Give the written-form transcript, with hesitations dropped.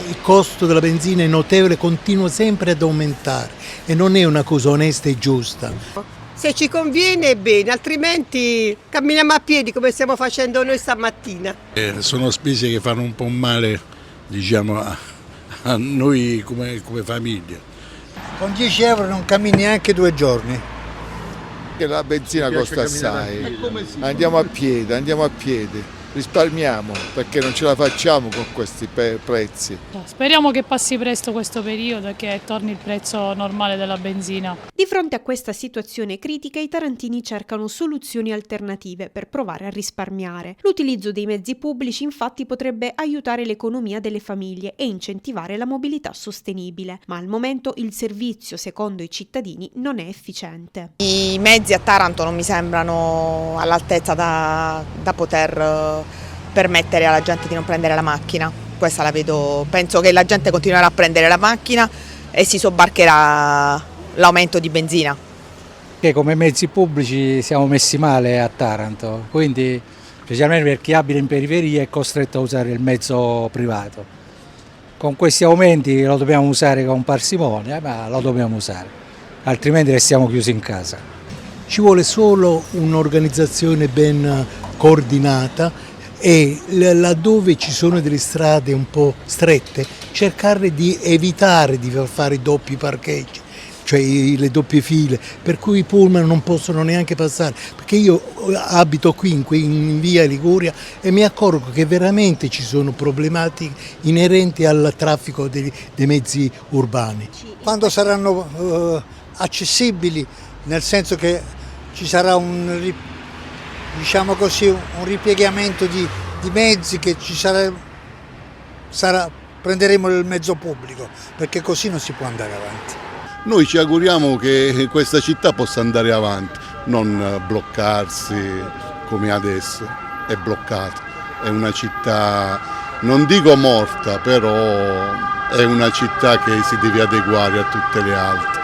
il costo della benzina è notevole, continua sempre ad aumentare e non è una cosa onesta e giusta. Se ci conviene bene, altrimenti camminiamo a piedi come stiamo facendo noi stamattina. Sono spese che fanno un po' male, diciamo, a noi come famiglia. Con 10 euro non cammini neanche 2 giorni. Che la benzina costa assai, andiamo a piedi, risparmiamo perché non ce la facciamo con questi prezzi. Speriamo che passi presto questo periodo e che torni il prezzo normale della benzina. Di fronte a questa situazione critica, i tarantini cercano soluzioni alternative per provare a risparmiare. L'utilizzo dei mezzi pubblici infatti potrebbe aiutare l'economia delle famiglie e incentivare la mobilità sostenibile, ma al momento il servizio, secondo i cittadini, non è efficiente. I mezzi a Taranto non mi sembrano all'altezza da poter permettere alla gente di non prendere la macchina. Questa la vedo, penso che la gente continuerà a prendere la macchina e si sobbarcherà l'aumento di benzina. Che come mezzi pubblici siamo messi male a Taranto, quindi specialmente per chi abita in periferia è costretto a usare il mezzo privato. Con questi aumenti lo dobbiamo usare con parsimonia, ma lo dobbiamo usare, altrimenti restiamo chiusi in casa. Ci vuole solo un'organizzazione ben coordinata e laddove ci sono delle strade un po' strette cercare di evitare di fare i doppi parcheggi, cioè le doppie file, per cui i pullman non possono neanche passare, perché io abito qui in via Liguria e mi accorgo che veramente ci sono problematiche inerenti al traffico dei mezzi urbani. Quando saranno accessibili, nel senso che ci sarà diciamo così, un ripiegamento di mezzi, che ci prenderemo il mezzo pubblico, perché così non si può andare avanti. Noi ci auguriamo che questa città possa andare avanti, non bloccarsi come adesso, è bloccata. È una città, non dico morta, però è una città che si deve adeguare a tutte le altre.